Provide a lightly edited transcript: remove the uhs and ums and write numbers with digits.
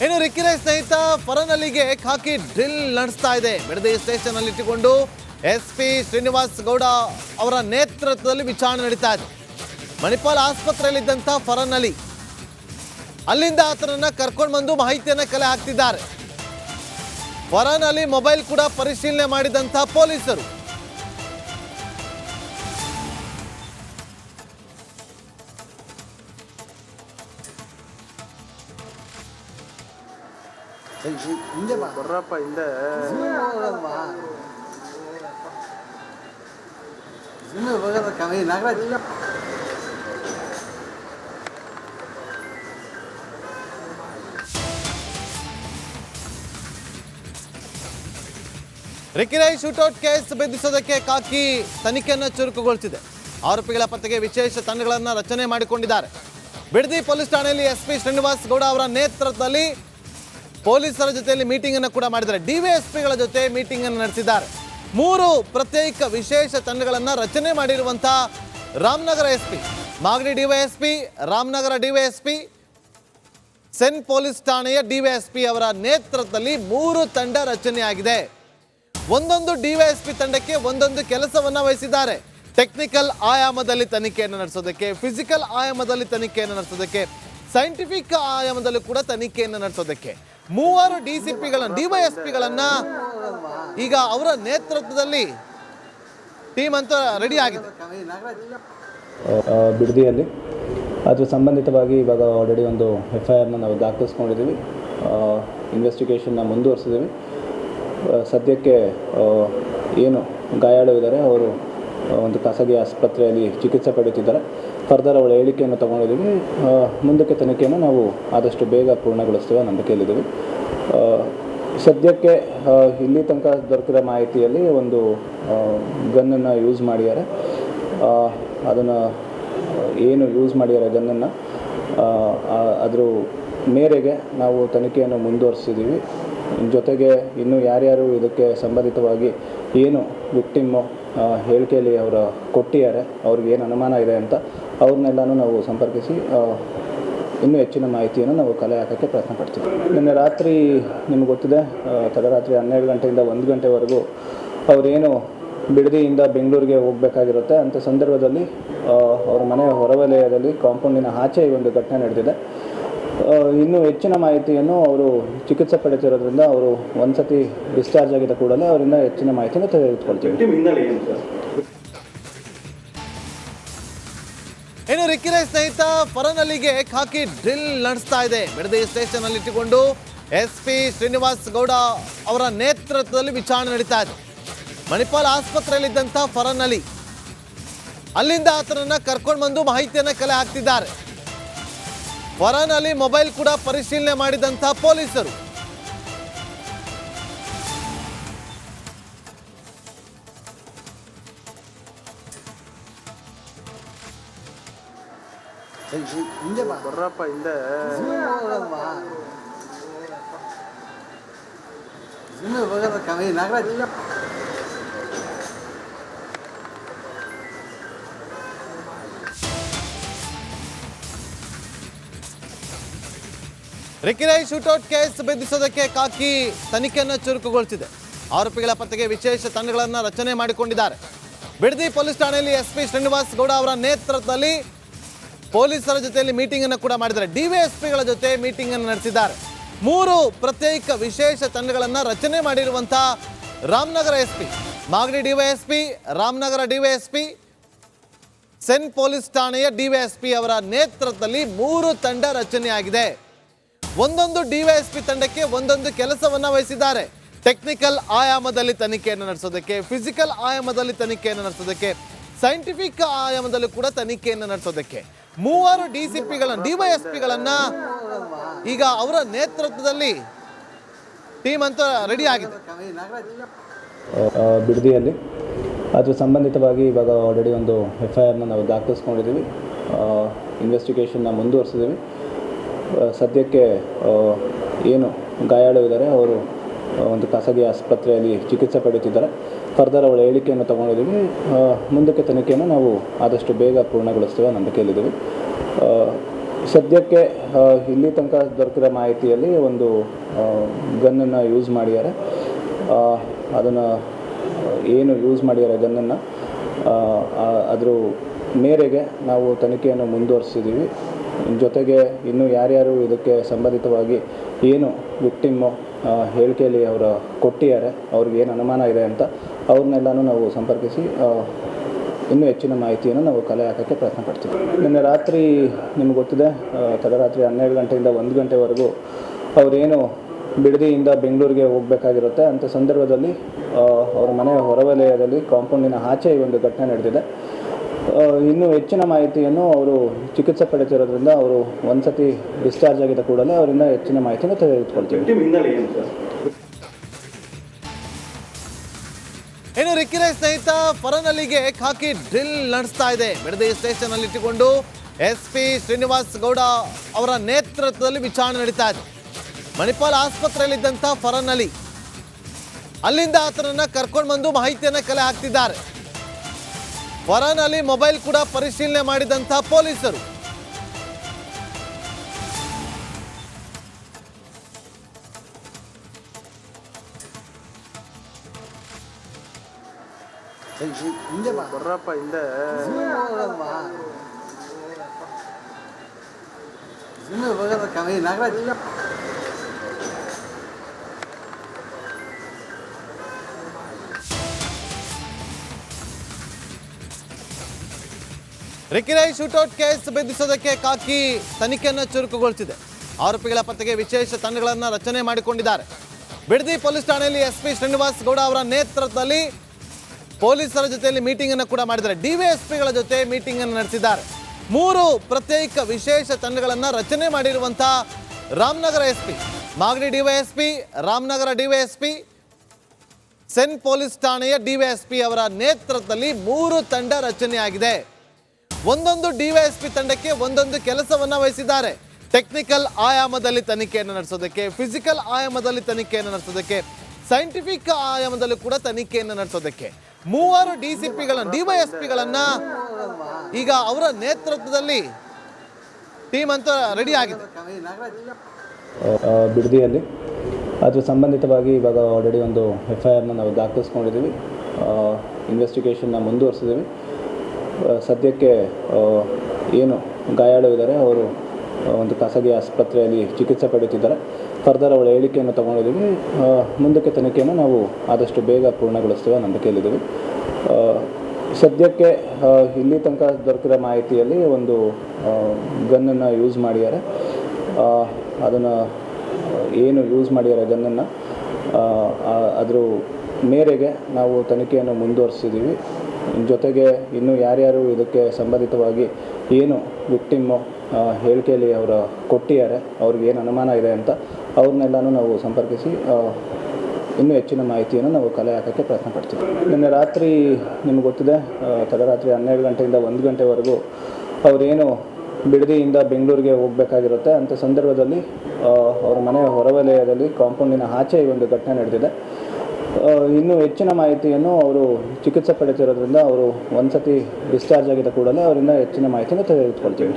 ಇನ್ನು ರಿಕ್ಕಿರೆ ಸ್ನೇಹಿತ ಫರನ್ ಅಲಿಗೆ ಖಾಕಿ ಡ್ರಿಲ್ ನಡೆಸ್ತಾ ಇದೆ. ಬಿಡದಿ ಸ್ಟೇಷನ್ ಅಲ್ಲಿ ಇಟ್ಟುಕೊಂಡು SP ಶ್ರೀನಿವಾಸ್ ಗೌಡ ಅವರ ನೇತೃತ್ವದಲ್ಲಿ ವಿಚಾರಣೆ ನಡೀತಾ ಇದೆ. ಮಣಿಪಾಲ್ ಆಸ್ಪತ್ರೆಯಲ್ಲಿದ್ದಂಥ ಫರನ್ ಅಲಿ ಅಲ್ಲಿಂದ ಆತನನ್ನ ಕರ್ಕೊಂಡು ಬಂದು ಮಾಹಿತಿಯನ್ನ ಕಲೆ ಹಾಕ್ತಿದ್ದಾರೆ. ಫರನ್ ಅಲಿ ಮೊಬೈಲ್ ಕೂಡ ಪರಿಶೀಲನೆ ಮಾಡಿದಂಥ ಪೊಲೀಸರು ಬರ್ರಪ್ಪ ಹಿಂದೆ ರಿಕ್ಕಿರೆ ಶೂಟೌಟ್ ಕೇಸ್ ಬೆದರಿಸೋದಕ್ಕೆ ಖಾಕಿ ತನಿಖೆಯನ್ನು ಚುರುಕುಗೊಳಿಸಿದೆ. ಆರೋಪಿಗಳ ಪತ್ತೆಗೆ ವಿಶೇಷ ತಂಡಗಳನ್ನು ರಚನೆ ಮಾಡಿಕೊಂಡಿದ್ದಾರೆ. ಬಿಡದಿ ಪೊಲೀಸ್ ಠಾಣೆಯಲ್ಲಿ SP ಶ್ರೀನಿವಾಸ್ ಗೌಡ ಅವರ ನೇತೃತ್ವದಲ್ಲಿ ಪೊಲೀಸರ ಜೊತೆಯಲ್ಲಿ ಮೀಟಿಂಗ್ ಅನ್ನು ಕೂಡ ಮಾಡಿದ್ದಾರೆ. DYSPಗಳ ಜೊತೆ ಮೀಟಿಂಗ್ ಅನ್ನು ನಡೆಸಿದ್ದಾರೆ. 3 ಪ್ರತ್ಯೇಕ ವಿಶೇಷ ತಂಡಗಳನ್ನು ರಚನೆ ಮಾಡಿರುವಂತಹ Ramanagara SP, Magadi DYSP, Ramanagara DYSP, ಸೆನ್ ಪೊಲೀಸ್ ಠಾಣೆಯ DYSP ಅವರ ನೇತೃತ್ವದಲ್ಲಿ 3 ತಂಡ ರಚನೆಯಾಗಿದೆ. ಒಂದೊಂದು DYSP ತಂಡಕ್ಕೆ ಒಂದೊಂದು ಕೆಲಸವನ್ನ ವಹಿಸಿದ್ದಾರೆ. ಟೆಕ್ನಿಕಲ್ ಆಯಾಮದಲ್ಲಿ ತನಿಖೆಯನ್ನು ನಡೆಸೋದಕ್ಕೆ, ಫಿಸಿಕಲ್ ಆಯಾಮದಲ್ಲಿ ತನಿಖೆಯನ್ನು ನಡೆಸೋದಕ್ಕೆ, ಸೈಂಟಿಫಿಕ್ ಆಯಾಮದಲ್ಲೂ ಕೂಡ ತನಿಖೆಯನ್ನು ನಡೆಸೋದಕ್ಕೆ 3 DYSPಗಳನ್ನ ಈಗ ಅವರ ನೇತೃತ್ವದಲ್ಲಿ ಟೀಮ್ ಅಂತ ರೆಡಿ ಆಗಿದೆ. ಬಿಡದಿಯಲ್ಲಿ ಅದ್ರ ಸಂಬಂಧಿತವಾಗಿ ಇವಾಗ ಆಲ್ರೆಡಿ ಒಂದು FIRನ ನಾವು ದಾಖಲಿಸ್ಕೊಂಡಿದ್ದೀವಿ. ಇನ್ವೆಸ್ಟಿಗೇಷನ್ನ ಮುಂದುವರಿಸಿದ್ದೀವಿ. ಸದ್ಯಕ್ಕೆ ಏನು ಗಾಯಾಳುವಿದ್ದಾರೆ ಅವರು ಒಂದು ಖಾಸಗಿ ಆಸ್ಪತ್ರೆಯಲ್ಲಿ ಚಿಕಿತ್ಸೆ ಪಡೆಯುತ್ತಿದ್ದಾರೆ. ಫರ್ದರ್ ಅವಳ ಹೇಳಿಕೆಯನ್ನು ತಗೊಂಡಿದ್ದೀವಿ. ಮುಂದಕ್ಕೆ ತನಿಖೆಯನ್ನು ನಾವು ಆದಷ್ಟು ಬೇಗ ಪೂರ್ಣಗೊಳಿಸ್ತೇವೆ ನಂಬಿಕೆಯಲ್ಲಿದ್ದೀವಿ. ಸದ್ಯಕ್ಕೆ ಇಲ್ಲಿ ತನಕ ದೊರಕಿರೋ ಮಾಹಿತಿಯಲ್ಲಿ ಒಂದು ಗನ್ನನ್ನು ಯೂಸ್ ಮಾಡಿದ್ದಾರೆ. ಅದನ್ನು ಏನು ಯೂಸ್ ಮಾಡಿದ್ದಾರೆ ಗನ್ನನ್ನು ಅದರ ಮೇರೆಗೆ ನಾವು ತನಿಖೆಯನ್ನು ಮುಂದುವರಿಸಿದ್ದೀವಿ. ಜೊತೆಗೆ ಇನ್ನು ಯಾರ್ಯಾರು ಇದಕ್ಕೆ ಸಂಬಂಧಿತವಾಗಿ ಏನು ವಿಕ್ಟಿಮ್ಮು ಹೇಳಿಕೆಯಲ್ಲಿ ಅವರು ಕೊಟ್ಟಿದ್ದಾರೆ, ಅವ್ರಿಗೆ ಏನು ಅನುಮಾನ ಇದೆ ಅಂತ ಅವ್ರನ್ನೆಲ್ಲನೂ ನಾವು ಸಂಪರ್ಕಿಸಿ ಇನ್ನೂ ಹೆಚ್ಚಿನ ಮಾಹಿತಿಯನ್ನು ನಾವು ಕಲೆ ಹಾಕೋಕ್ಕೆ ಪ್ರಯತ್ನ ಪಡ್ತೀವಿ. ನಿನ್ನೆ ರಾತ್ರಿ ನಿಮ್ಗೆ ಗೊತ್ತಿದೆ, ತಡರಾತ್ರಿ 12 ಗಂಟೆಯಿಂದ 1 ಗಂಟೆವರೆಗೂ ಅವರೇನು ಬಿಡದಿಯಿಂದ ಬೆಂಗಳೂರಿಗೆ ಹೋಗಬೇಕಾಗಿರುತ್ತೆ. ಅಂಥ ಸಂದರ್ಭದಲ್ಲಿ ಅವರ ಮನೆಯ ಹೊರವಲಯದಲ್ಲಿ ಕಾಂಪೌಂಡಿನ ಆಚೆ ಈ ಒಂದು ಘಟನೆ ನಡೆದಿದೆ. ಇನ್ನೂ ಹೆಚ್ಚಿನ ಮಾಹಿತಿಯನ್ನು ಅವರು ಚಿಕಿತ್ಸೆ ಪಡೆಯುತ್ತಿರೋದ್ರಿಂದ ಅವರು ಒಂದ್ಸತಿ ಡಿಸ್ಚಾರ್ಜ್ ಆಗಿದ್ದ ಕೂಡಲೇ ಅವರಿಂದ ಹೆಚ್ಚಿನ ಮಾಹಿತಿಯನ್ನು ತೆಗೆದುಕೊಳ್ತೀವಿ. ಇನ್ನು ರಿಕ್ಕಿರೆ ಸ್ನೇಹಿತ ಫರನ್ ಅಲಿಗೆ ಖಾಕಿ ಡ್ರಿಲ್ ನಡೆಸ್ತಾ ಇದೆ. ಬಿಡದಿ ಸ್ಟೇಷನ್ ಅಲ್ಲಿ ಇಟ್ಟುಕೊಂಡು SP ಶ್ರೀನಿವಾಸ್ ಗೌಡ ಅವರ ನೇತೃತ್ವದಲ್ಲಿ ವಿಚಾರಣೆ ನಡೀತಾ ಇದೆ. ಮಣಿಪಾಲ್ ಆಸ್ಪತ್ರೆಯಲ್ಲಿದ್ದಂಥ ಫರನ್ ಅಲಿ ಅಲ್ಲಿಂದ ಆತನನ್ನ ಕರ್ಕೊಂಡು ಬಂದು ಮಾಹಿತಿಯನ್ನ ಕಲೆ ಹಾಕ್ತಿದ್ದಾರೆ. ಫರನ್ ಅಲಿ ಮೊಬೈಲ್ ಕೂಡ ಪರಿಶೀಲನೆ ಮಾಡಿದಂಥ ಪೊಲೀಸರು ಬರ್ರಪ್ಪ ಹಿಂದೆ ರಿಕ್ಕಿರೆ ಶೂಟೌಟ್ ಕೇಸ್ ಬೆದರಿಸೋದಕ್ಕೆ ಖಾಕಿ ತನಿಖೆಯನ್ನು ಚುರುಕುಗೊಳಿಸಿದೆ. ಆರೋಪಿಗಳ ಪತ್ತೆಗೆ ವಿಶೇಷ ತಂಡಗಳನ್ನು ರಚನೆ ಮಾಡಿಕೊಂಡಿದ್ದಾರೆ. ಬಿಡದಿ ಪೊಲೀಸ್ ಠಾಣೆಯಲ್ಲಿ SP ಶ್ರೀನಿವಾಸ್ ಗೌಡ ಅವರ ನೇತೃತ್ವದಲ್ಲಿ ಪೊಲೀಸರ ಜೊತೆಯಲ್ಲಿ ಮೀಟಿಂಗ್ ಅನ್ನು ಕೂಡ ಮಾಡಿದ್ದಾರೆ. DYSPಗಳ ಜೊತೆ ಮೀಟಿಂಗ್ ಅನ್ನು ನಡೆಸಿದ್ದಾರೆ. 3 ಪ್ರತ್ಯೇಕ ವಿಶೇಷ ತಂಡಗಳನ್ನು ರಚನೆ ಮಾಡಿರುವಂತಹ Ramanagara SP, Magadi DYSP, Ramanagara DYSP, ಸೆನ್ ಪೊಲೀಸ್ ಠಾಣೆಯ DYSP ಅವರ ನೇತೃತ್ವದಲ್ಲಿ 3 ತಂಡ ರಚನೆಯಾಗಿದೆ. ಒಂದೊಂದು DYSP ತಂಡಕ್ಕೆ ಒಂದೊಂದು ಕೆಲಸವನ್ನ ವಹಿಸಿದ್ದಾರೆ. ಟೆಕ್ನಿಕಲ್ ಆಯಾಮದಲ್ಲಿ ತನಿಖೆಯನ್ನು ನಡೆಸೋದಕ್ಕೆ, ಫಿಸಿಕಲ್ ಆಯಾಮದಲ್ಲಿ ತನಿಖೆಯನ್ನು ನಡೆಸೋದಕ್ಕೆ, ಸೈಂಟಿಫಿಕ್ ಆಯಾಮದಲ್ಲೂ ಕೂಡ ತನಿಖೆಯನ್ನು ನಡೆಸೋದಕ್ಕೆ 3 DYSPಗಳನ್ನ ಈಗ ಅವರ ನೇತೃತ್ವದಲ್ಲಿ ಟೀಮ್ ಅಂತ ರೆಡಿ ಆಗಿದೆ. ಬಿಡದಿಯಲ್ಲಿ ಅದ್ರ ಸಂಬಂಧಿತವಾಗಿ ಇವಾಗ ಆಲ್ರೆಡಿ ಒಂದು FIRನ ನಾವು ದಾಖಲಿಸ್ಕೊಂಡಿದ್ದೀವಿ. ಇನ್ವೆಸ್ಟಿಗೇಷನ್ನ ಮುಂದುವರಿಸಿದ್ದೀವಿ. ಸದ್ಯಕ್ಕೆ ಏನು ಗಾಯಾಳುವಿದ್ದಾರೆ ಅವರು ಒಂದು ಖಾಸಗಿ ಆಸ್ಪತ್ರೆಯಲ್ಲಿ ಚಿಕಿತ್ಸೆ ಪಡೆಯುತ್ತಿದ್ದಾರೆ. ಫರ್ದರ್ ಅವಳ ಹೇಳಿಕೆಯನ್ನು ತಗೊಂಡಿದ್ದೀವಿ. ಮುಂದಕ್ಕೆ ತನಿಖೆಯನ್ನು ನಾವು ಆದಷ್ಟು ಬೇಗ ಪೂರ್ಣಗೊಳಿಸ್ತೇವೆ ನಂಬಿಕೆಯಲ್ಲಿದ್ದೀವಿ. ಸದ್ಯಕ್ಕೆ ಇಲ್ಲಿ ತನಕ ದೊರಕಿರೋ ಮಾಹಿತಿಯಲ್ಲಿ ಒಂದು ಗನ್ನನ್ನು ಯೂಸ್ ಮಾಡಿದ್ದಾರೆ. ಅದನ್ನು ಏನು ಯೂಸ್ ಮಾಡಿದ್ದಾರೆ ಗನ್ನನ್ನು ಅದ್ರ ಮೇರೆಗೆ ನಾವು ತನಿಖೆಯನ್ನು ಮುಂದುವರಿಸಿದ್ದೀವಿ. ಜೊತೆಗೆ ಇನ್ನೂ ಯಾರ್ಯಾರು ಇದಕ್ಕೆ ಸಂಬಂಧಿತವಾಗಿ ಏನು ವಿಕ್ಟಿಮ್ಮು ಹೇಳಿಕೆಯಲ್ಲಿ ಅವರು ಕೊಟ್ಟಿದ್ದಾರೆ, ಅವ್ರಿಗೆ ಏನು ಅನುಮಾನ ಇದೆ ಅಂತ ಅವ್ರನ್ನೆಲ್ಲನೂ ನಾವು ಸಂಪರ್ಕಿಸಿ ಇನ್ನೂ ಹೆಚ್ಚಿನ ಮಾಹಿತಿಯನ್ನು ನಾವು ಕಲೆ ಹಾಕೋಕ್ಕೆ ಪ್ರಯತ್ನ ಪಡ್ತೀವಿ. ನಿನ್ನೆ ರಾತ್ರಿ ನಿಮ್ಗೆ ಗೊತ್ತಿದೆ, ತಡರಾತ್ರಿ 12 ಗಂಟೆಯಿಂದ 1 ಗಂಟೆವರೆಗೂ ಅವರೇನು ಬಿಡದಿಯಿಂದ ಬೆಂಗಳೂರಿಗೆ ಹೋಗಬೇಕಾಗಿರುತ್ತೆ. ಅಂಥ ಸಂದರ್ಭದಲ್ಲಿ ಅವರ ಮನೆಯ ಹೊರವಲಯದಲ್ಲಿ ಕಾಂಪೌಂಡಿನ ಆಚೆ ಈ ಒಂದು ಘಟನೆ ನಡೆದಿದೆ. ಇನ್ನೂ ಹೆಚ್ಚಿನ ಮಾಹಿತಿಯನ್ನು ಅವರು ಚಿಕಿತ್ಸೆ ಪಡೆದಿರೋದ್ರಿಂದ ಅವರು ಒಂದು ಸತಿ ಡಿಸ್ಚಾರ್ಜ್ ಆಗಿದ್ದ ಕೂಡಲೇ ಅವರಿಂದ ಹೆಚ್ಚಿನ ಮಾಹಿತಿಯನ್ನು ತೆಗೆದುಕೊಳ್ತೀವಿ. ಇನ್ನು ರಿಕ್ಕಿರೆ ಸ್ನೇಹಿತ ಫರನ್ ಅಲಿಗೆ ಖಾಕಿ ಡ್ರಿಲ್ ನಡೆಸ್ತಾ ಇದೆ. ಬಿಡದಿ ಸ್ಟೇಷನ್ ಅಲ್ಲಿ ಇಟ್ಟುಕೊಂಡು SP ಶ್ರೀನಿವಾಸ್ ಗೌಡ ಅವರ ನೇತೃತ್ವದಲ್ಲಿ ವಿಚಾರಣೆ ನಡೀತಾ ಇದೆ. ಮಣಿಪಾಲ್ ಆಸ್ಪತ್ರೆಯಲ್ಲಿದ್ದಂಥ ಫರನ್ ಅಲಿ ಅಲ್ಲಿಂದ ಆತನನ್ನ ಕರ್ಕೊಂಡು ಬಂದು ಮಾಹಿತಿಯನ್ನ ಕಲೆ ಹಾಕ್ತಿದ್ದಾರೆ. ಫರನ್ ಅಲಿ ಮೊಬೈಲ್ ಕೂಡ ಪರಿಶೀಲನೆ ಮಾಡಿದಂಥ ಪೊಲೀಸರು ಹಿಂದೆ ಬರ್ರಪ್ಪ ಹಿಂದೆ ನಾಗರಾಜ್ ರಿಕ್ಕಿರೆ ಶೂಟೌಟ್ ಕೇಸ್ ಭೇದಿಸೋದಕ್ಕೆ ಖಾಕಿ ತನಿಖೆಯನ್ನು ಚುರುಕುಗೊಳಿಸಿದೆ. ಆರೋಪಿಗಳ ಪತ್ತೆಗೆ ವಿಶೇಷ ತಂಡಗಳನ್ನು ರಚನೆ ಮಾಡಿಕೊಂಡಿದ್ದಾರೆ. ಬಿಡದಿ ಪೊಲೀಸ್ ಠಾಣೆಯಲ್ಲಿ SP ಶ್ರೀನಿವಾಸ್ ಗೌಡ ಅವರ ನೇತೃತ್ವದಲ್ಲಿ ಪೊಲೀಸರ ಜೊತೆಯಲ್ಲಿ ಮೀಟಿಂಗ್ ಅನ್ನು ಕೂಡ ಮಾಡಿದ್ದಾರೆ. DYSPಗಳ ಜೊತೆ ಮೀಟಿಂಗ್ ಅನ್ನು ನಡೆಸಿದ್ದಾರೆ. 3 ಪ್ರತ್ಯೇಕ ವಿಶೇಷ ತಂಡಗಳನ್ನು ರಚನೆ ಮಾಡಿರುವಂತಹ Ramanagara SP, Magadi DYSP, Ramanagara DYSP, ಸೆನ್ ಪೊಲೀಸ್ ಠಾಣೆಯ DYSP ಅವರ ನೇತೃತ್ವದಲ್ಲಿ 3 ತಂಡ ರಚನೆಯಾಗಿದೆ. ಒಂದೊಂದು DYSP ತಂಡಕ್ಕೆ ಒಂದೊಂದು ಕೆಲಸವನ್ನ ವಹಿಸಿದ್ದಾರೆ. ಟೆಕ್ನಿಕಲ್ ಆಯಾಮದಲ್ಲಿ ತನಿಖೆಯನ್ನು ನಡೆಸೋದಕ್ಕೆ, ಫಿಸಿಕಲ್ ಆಯಾಮದಲ್ಲಿ ತನಿಖೆಯನ್ನು ನಡೆಸೋದಕ್ಕೆ, ಸೈಂಟಿಫಿಕ್ ಆಯಾಮದಲ್ಲೂ ಕೂಡ ತನಿಖೆಯನ್ನು ನಡೆಸೋದಕ್ಕೆ 3 DYSPಗಳನ್ನ ಈಗ ಅವರ ನೇತೃತ್ವದಲ್ಲಿ ಟೀಮ್ ಅಂತ ರೆಡಿ ಆಗಿದೆ ಬಿಡದಿಯಲ್ಲಿ. ಅದ್ರ ಸಂಬಂಧಿತವಾಗಿ ಇವಾಗ ಆಲ್ರೆಡಿ ಒಂದು FIRನ ನಾವು ದಾಖಲಿಸ್ಕೊಂಡಿದ್ದೀವಿ. ಇನ್ವೆಸ್ಟಿಗೇಷನ್ನ ಮುಂದುವರಿಸಿದ್ದೀವಿ. ಸದ್ಯಕ್ಕೆ ಏನು ಗಾಯಾಳುವಿದ್ದಾರೆ ಅವರು ಒಂದು ಖಾಸಗಿ ಆಸ್ಪತ್ರೆಯಲ್ಲಿ ಚಿಕಿತ್ಸೆ ಪಡೆಯುತ್ತಿದ್ದಾರೆ. ಫರ್ದರ್ ಅವಳ ಹೇಳಿಕೆಯನ್ನು ತಗೊಂಡಿದ್ದೀವಿ. ಮುಂದಕ್ಕೆ ತನಿಖೆಯನ್ನು ನಾವು ಆದಷ್ಟು ಬೇಗ ಪೂರ್ಣಗೊಳಿಸ್ತೇವೆ ನಂಬಿಕೆಯಲ್ಲಿದ್ದೀವಿ. ಸದ್ಯಕ್ಕೆ ಇಲ್ಲಿ ತನಕ ದೊರಕಿರೋ ಮಾಹಿತಿಯಲ್ಲಿ ಒಂದು ಗನ್ನನ್ನು ಯೂಸ್ ಮಾಡಿದ್ದಾರೆ. ಅದನ್ನು ಏನು ಯೂಸ್ ಮಾಡಿದ್ದಾರೆ ಗನ್ನನ್ನು ಅದ್ರ ಮೇರೆಗೆ ನಾವು ತನಿಖೆಯನ್ನು ಮುಂದುವರಿಸಿದ್ದೀವಿ. ಜೊತೆಗೆ ಇನ್ನೂ ಯಾರ್ಯಾರು ಇದಕ್ಕೆ ಸಂಬಂಧಿತವಾಗಿ ಏನು ವಿಕ್ಟಿಮ್ಮು ಹೇಳಿಕೆಯಲ್ಲಿ ಅವರು ಕೊಟ್ಟಿದ್ದಾರೆ, ಅವ್ರಿಗೆ ಏನು ಅನುಮಾನ ಇದೆ ಅಂತ ಅವ್ರನ್ನೆಲ್ಲನೂ ನಾವು ಸಂಪರ್ಕಿಸಿ ಇನ್ನೂ ಹೆಚ್ಚಿನ ಮಾಹಿತಿಯನ್ನು ನಾವು ಕಲೆ ಹಾಕೋಕ್ಕೆ ಪ್ರಯತ್ನ ಪಡ್ತೀವಿ. ನಿನ್ನೆ ರಾತ್ರಿ ನಿಮ್ಗೆ ಗೊತ್ತಿದೆ, ತಡರಾತ್ರಿ 12 ಗಂಟೆಯಿಂದ 1 ಗಂಟೆವರೆಗೂ ಅವರೇನು ಬಿಡದಿಯಿಂದ ಬೆಂಗಳೂರಿಗೆ ಹೋಗಬೇಕಾಗಿರುತ್ತೆ. ಅಂಥ ಸಂದರ್ಭದಲ್ಲಿ ಅವರ ಮನೆಯ ಹೊರವಲಯದಲ್ಲಿ ಕಾಂಪೌಂಡಿನ ಆಚೆ ಈ ಒಂದು ಘಟನೆ ನಡೆದಿದೆ. ಇನ್ನೂ ಹೆಚ್ಚಿನ ಮಾಹಿತಿಯನ್ನು ಅವರು ಚಿಕಿತ್ಸೆ ಪಡೆದಿರೋದ್ರಿಂದ ಅವರು ಒಂದು ಸತಿ ಡಿಸ್ಚಾರ್ಜ್ ಆಗಿದ್ದ ಕೂಡಲೇ ಅವರಿಂದ ಹೆಚ್ಚಿನ ಮಾಹಿತಿಯನ್ನು ತೆಗೆದುಕೊಳ್ತೀವಿ.